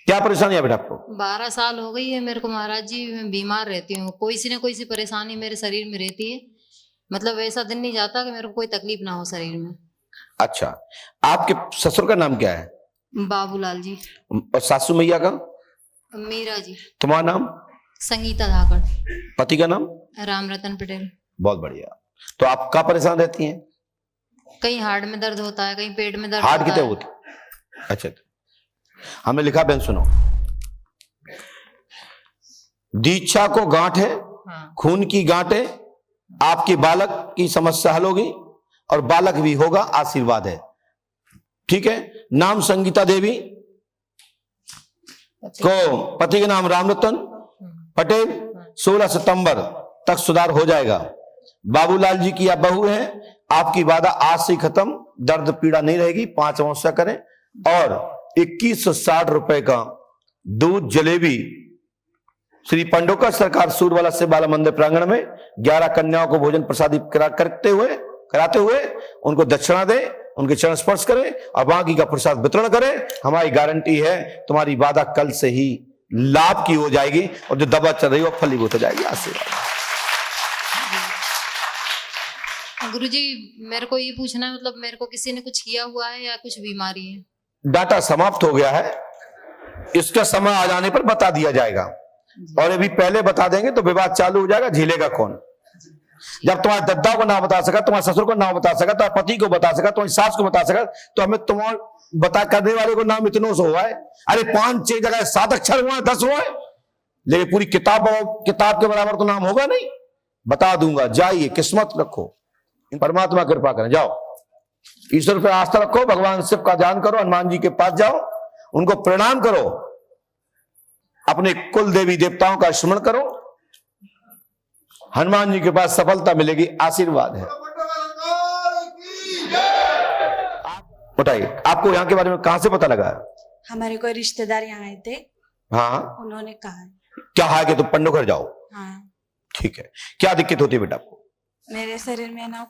क्या परेशानी है बेटा आपको? 12 साल हो गई है मेरे को महाराज जी, मैं बीमार रहती हूँ, कोई सी ना कोई सी परेशानी मेरे शरीर में रहती है। मतलब ऐसा दिन नहीं जाता कि मेरे को कोई तकलीफ ना हो शरीर में। अच्छा, आपके ससुर का नाम क्या है? बाबूलाल जी। और सासू मैया का? मीरा जी। तुम्हारा नाम? संगीता धाकड़। पति का नाम? राम रतन पटेल। बहुत बढ़िया। तो आप कहाँ परेशान रहती हैं? कहीं हार्ट में दर्द होता है, कहीं पेट में दर्द हार्ट होता कितने है। होती? अच्छा, हमने लिखा, बहन सुनो, दीक्षा को गांठ है, हाँ। खून की गांठ है, आपके बालक की समस्या हल होगी और बालक भी होगा, आशीर्वाद है। ठीक है। नाम संगीता देवी को, पति का नाम रामरतन पटेल। 16 सितंबर तक सुधार हो जाएगा। बाबूलाल जी की आप बहू है, आपकी बाधा आज से खत्म, दर्द पीड़ा नहीं रहेगी। 5 अमावस्या करें और 2160 रुपए का दूध जलेबी श्री पंडोकर सरकार सूरवाला से बाला मंदिर प्रांगण में 11 कन्याओं को भोजन प्रसादित कराते हुए उनको दक्षिणा दे, उनके चरण स्पर्श करें और बाकी का प्रसाद वितरण करें। हमारी गारंटी है तुम्हारी बाधा कल से ही लाभ की हो जाएगी और जो दवा चल रही है वो फलीभूत हो जाएगी। आशीर्वाद। गुरुजी, मेरे को ये पूछना है, मतलब मेरे को किसी ने कुछ किया हुआ है या कुछ बीमारी है? डाटा समाप्त हो गया है, इसका समय आ जाने पर बता दिया जाएगा और अभी पहले बता देंगे तो विवाद चालू हो जाएगा। झेलेगा कौन? जब तुम्हारे दद्दा को ना बता सका, तुम्हारे ससुर को ना बता सका, तुम्हारे पति को बता सका, तुम्हारी सास को बता सका, तो हमें तुम्हारे बता करने वाले को नाम इतनों से हुआ है। अरे 5-6 जगह 7 अक्षर हुआ है, 10 हुआ है, लेकिन पूरी किताब के बराबर तो नाम होगा नहीं। बता दूंगा, जाइए, किस्मत रखो, परमात्मा कृपा करें। जाओ, ईश्वर पे आस्था रखो, भगवान शिव का ध्यान करो, हनुमान जी के पास जाओ, उनको प्रणाम करो, अपने कुल देवी देवताओं का स्मरण करो, हनुमान जी के पास सफलता मिलेगी। आशीर्वाद है। बताइए, आपको यहाँ के बारे में कहां से पता लगा? हमारे कोई रिश्तेदार यहाँ आए थे। हाँ, उन्होंने कहा। क्या है कि तुम पंडो घर जाओ? हाँ। ठीक है। क्या दिक्कत होती है बेटा आपको? मेरे शरीर में ना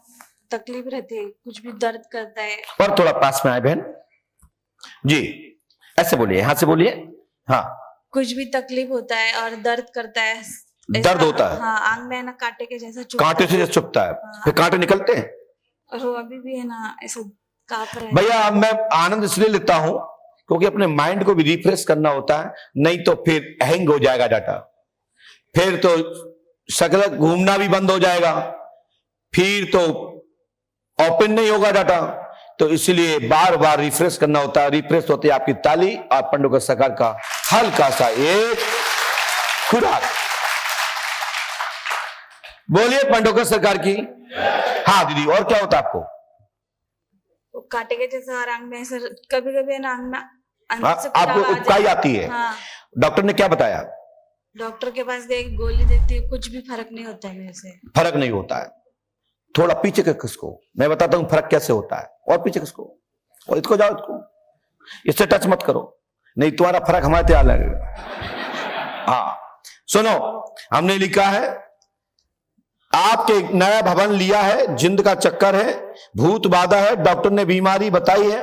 तकलीफ रहती है, कुछ भी दर्द करता है। और थोड़ा पास में आए बहन जी, ऐसे बोलिए, यहां से बोलिए। हाँ, कुछ भी तकलीफ होता है और दर्द करता है। दर्द होता है? हाँ, आंग में ना कांटे के जैसा चुभता कांटे से जैसे चुभता है। हाँ। फिर कांटे निकलते हैं? और वो अभी भी है ना ऐसा कांप रहा है। भैया मैं आनंद इसलिए लेता हूं क्योंकि अपने माइंड को भी रिफ्रेश करना होता है, नहीं तो फिर हैंग हो जाएगा डाटा, फिर तो शक्ल घूमना भी बंद हो जाएगा, फिर तो ओपन नहीं होगा डाटा। तो इसलिए बार बार रिफ्रेश करना होता है। रिफ्रेश होती है आपकी ताली और पंडोकर सरकार का हल्का सा एक खुराक। बोलिए पंडोकर सरकार की। हाँ दीदी, और क्या होता है आपको? वो कांटे के जैसा और आंग में ऐसा कभी कभी ना आंग में अंदर से आपको आवाज उबकाई आती है? हाँ। डॉक्टर ने क्या बताया? डॉक्टर के पास गए, गोली देती है, कुछ भी फर्क नहीं होता है मेरे से। फर्क नहीं होता है? थोड़ा पीछे के किसको मैं बताता हूं फर्क कैसे होता है। और पीछे किसको, और इसको जाओ, इसको, इससे टच मत करो, नहीं तुम्हारा फर्क हमारे तैयार लगेगा। हाँ सुनो, हमने लिखा है आपके नया भवन लिया है, जिंद का चक्कर है, भूत बाधा है, डॉक्टर ने बीमारी बताई है,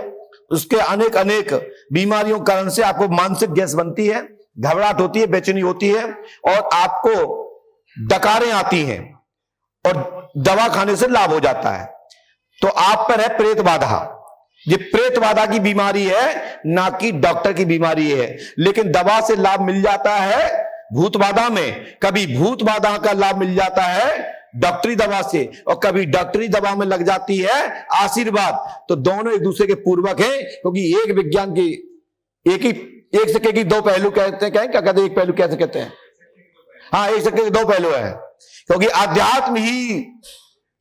उसके अनेक अनेक बीमारियों के कारण से आपको मानसिक गैस बनती है, घबराहट होती है, बेचैनी होती है और आपको डकारें आती हैं और दवा खाने से लाभ हो जाता है। तो आप पर है प्रेत बाधा। ये प्रेत बाधा की बीमारी है, ना कि डॉक्टर की बीमारी है, लेकिन दवा से लाभ मिल जाता है। भूत बाधा में कभी भूत बाधा का लाभ मिल जाता है डॉक्टरी दवा से, और कभी डॉक्टरी दवा में लग जाती है आशीर्वाद। तो दोनों एक दूसरे के पूर्वक हैं, क्योंकि एक विज्ञान की एक सिक्के की 2 पहलू कहते हैं। क्या कहते हैं? एक पहलू कैसे कहते हैं? हाँ, एक सिक्के के 2 पहलू है, क्योंकि अध्यात्म ही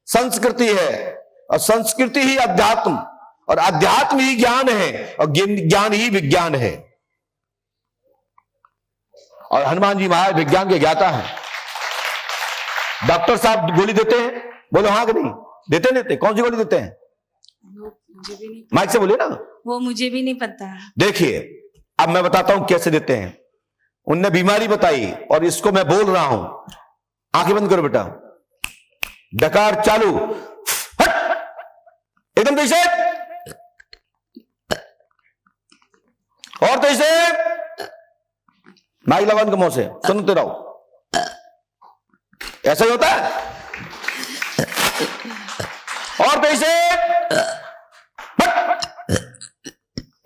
संस्कृति है और संस्कृति ही अध्यात्म, और अध्यात्म ही ज्ञान है और ज्ञान ही विज्ञान है। और हनुमान जी महाराज विज्ञान के ज्ञाता हैं। डॉक्टर साहब गोली देते हैं, बोलो हाँ कि नहीं देते? नहीं देते? कौन सी गोली देते हैं? मुझे भी नहीं, माइक से बोलिए ना। वो मुझे भी नहीं पता। देखिए अब मैं बताता हूं कैसे देते हैं। उनने बीमारी बताई और इसको मैं बोल रहा हूं। आंखें बंद करो बेटा, डकार चालू, हट, एकदम तेज से, और तेज से, माइक लगाओ इनके मुंह से, सुनते रहो। ऐसा ही होता है। और पैसे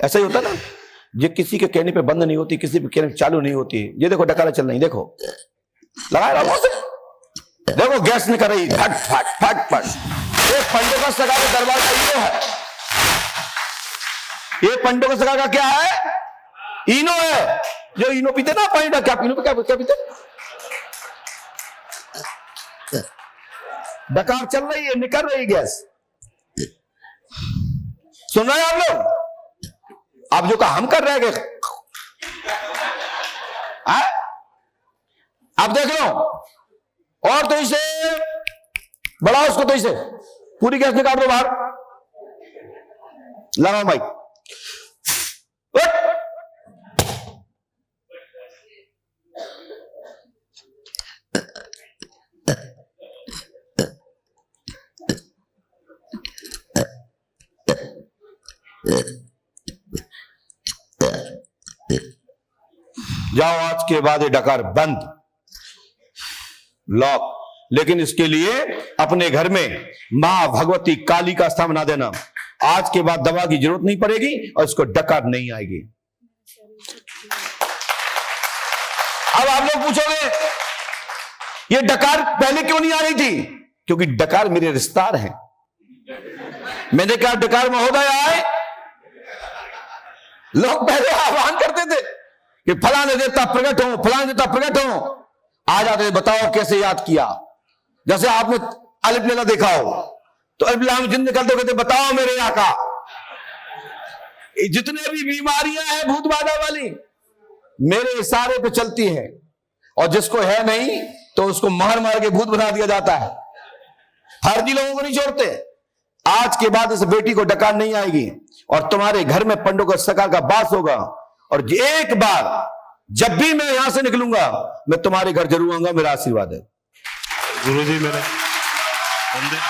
ऐसा ही होता ना, ये किसी के कहने पे बंद नहीं होती, किसी के कहने पे चालू नहीं होती। ये देखो डकारा चल रही, देखो लगाए रहो से, देखो गैस निकल रही, फट फट फट फट। ये पंडों का सगा का दरबार का इनो है, ये पंडों का सगा का क्या है? इनो है। जो इनो पीते ना पानी, क्या इनो पे क्या पीते? डकार चल रही है, निकल रही गैस। सुन रहे हैं आप लोग? आप जो कहा हम कर रहे हैं, आप देख लो। और तो इसे बढ़ाओ, उसको तो इसे पूरी गैस निकाल दो बाहर। लगाओ माइक। जाओ, आज के बाद ये डकार बंद, लॉक। लेकिन इसके लिए अपने घर में मां भगवती काली का स्थान बना देना। आज के बाद दवा की जरूरत नहीं पड़ेगी और इसको डकार नहीं आएगी। अब आप लोग पूछोगे ये डकार पहले क्यों नहीं आ रही थी? क्योंकि डकार मेरे रिश्तेदार हैं। मैंने कहा डकार महोदय आए, लोग पहले आह्वान करते थे कि फलाने देवता प्रकट हो, फलाने देवता प्रकट हो। आ जाते, बताओ कैसे याद किया। जैसे आपने अलिफ लेला देखा हो तो अलिफ लाम जिन निकलते कहते बताओ मेरे आका। जितने भी बीमारियां हैं भूत बाधा वाली मेरे इशारे पे चलती है, और जिसको है नहीं तो उसको मार मार के भूत बना दिया जाता है। फर्जी लोगों को नहीं छोड़ते। आज के बाद इस बेटी को डकार नहीं आएगी और तुम्हारे घर में पंडों का सका का वास होगा। और एक बार जब भी मैं यहां से निकलूंगा मैं तुम्हारे घर जरूर आऊंगा, मेरा आशीर्वाद है। गुरुजी मेरे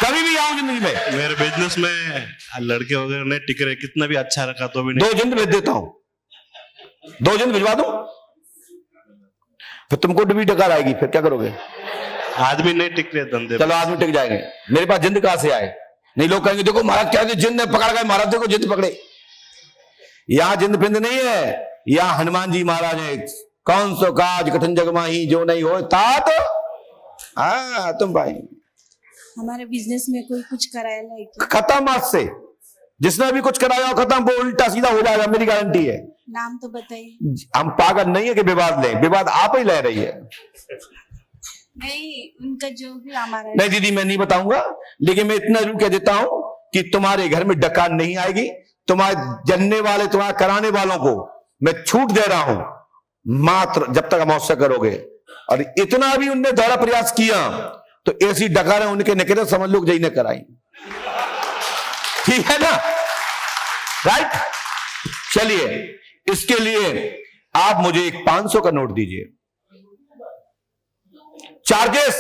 कभी भी आऊं जिंदगी में। मेरे बिजनेस में लड़के वगैरह नहीं टिक रहे, कितना भी अच्छा रखा तो भी नहीं। 2 जिंद भेज देता हूं, 2 जिंद भिजवा दूं, फिर तुमको भी डकार आएगी, फिर क्या करोगे? आदमी नहीं टिक रहे धंधे। चलो आदमी टिक जाएंगे। मेरे पास जिंद कहां से आए? नहीं, लोग कहेंगे देखो महाराज क्या जिंद ने पकड़ गए, महाराज देखो जिंद पकड़े। यहां जिंद पिंद नहीं है, यहां हनुमान जी महाराज है। कौन सो काज कठिन जग माही जो नहीं हो तात। हाँ तुम भाई, हमारे बिजनेस में कोई कुछ कराया नहीं क्या? खत्म आज से। जिसने भी कुछ कराया हो खत्म, वो उल्टा सीधा हो जाएगा, मेरी गारंटी है। नाम तो बताइए। हम पागल नहीं है कि विवाद लें, विवाद आप ही ले रही है। नहीं, उनका जो भी हमारा। नहीं दीदी मैं नहीं बताऊंगा, लेकिन मैं इतना जरूर कह देता हूं कि तुम्हारे घर में डकार नहीं आएगी। तुम्हारे जनने वाले, तुम्हारे कराने वालों को मैं छूट दे रहा हूं, मात्र जब तक अमावस्या करोगे। और इतना भी उनने दोहरा प्रयास किया तो ऐसी डकारें उनके निकले, समझ लो जई ने कराई। ठीक है ना? राइट। चलिए, इसके लिए आप मुझे एक 500 का नोट दीजिए। चार्जेस,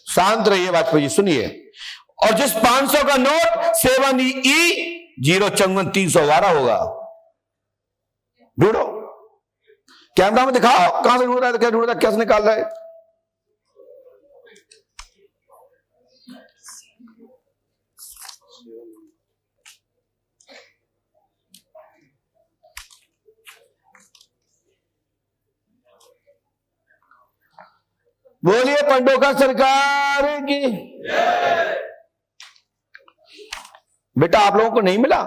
शांत रहिए वाजपेयी जी, सुनिए। और जिस 500 का नोट 7E054 होगा, ढूंढो, कैमरा में दिखाओ कहां से ढूंढ रहा है, क्या ढूंढ रहा है, कैसे निकाल रहा है। बोलिए पंडों का सरकार की। बेटा आप लोगों को नहीं मिला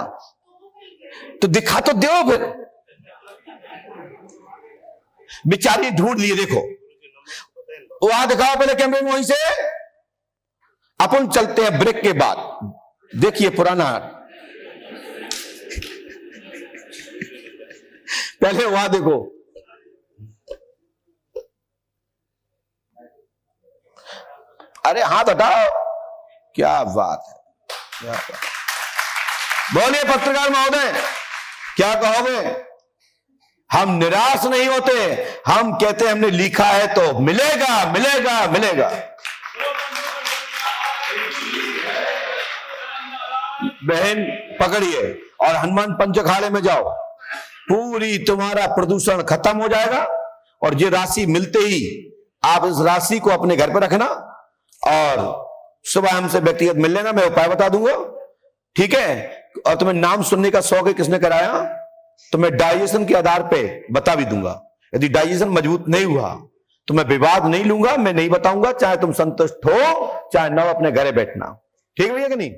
तो दिखा तो दो फिर। बेचारी ढूंढ लिए, देखो वहां दिखाओ पहले कैमरे में, वहीं से अपन चलते हैं ब्रेक के बाद। देखिए पुराना, पहले वहां देखो। अरे हाथ हटाओ, क्या बात है, क्या बात। बोलिए पत्रकार महोदय, क्या कहोगे? हम निराश नहीं होते, हम कहते हैं हमने लिखा है तो मिलेगा मिलेगा मिलेगा। बहन पकड़िए और हनुमान पंच अखाड़े में जाओ। पूरी तुम्हारा प्रदूषण खत्म हो जाएगा। और ये राशि मिलते ही आप इस राशि को अपने घर पर रखना और सुबह हमसे व्यक्तिगत मिल लेना, मैं उपाय बता दूंगा, ठीक है। और तुम्हें नाम सुनने का शौक है, किसने कराया, तो मैं डाइजेशन के आधार पे बता भी दूंगा। यदि डाइजेशन मजबूत नहीं हुआ तो मैं विवाद नहीं लूंगा, मैं नहीं बताऊंगा, चाहे तुम संतुष्ट हो चाहे न हो, अपने घरे बैठना। ठीक है भैया कि नहीं?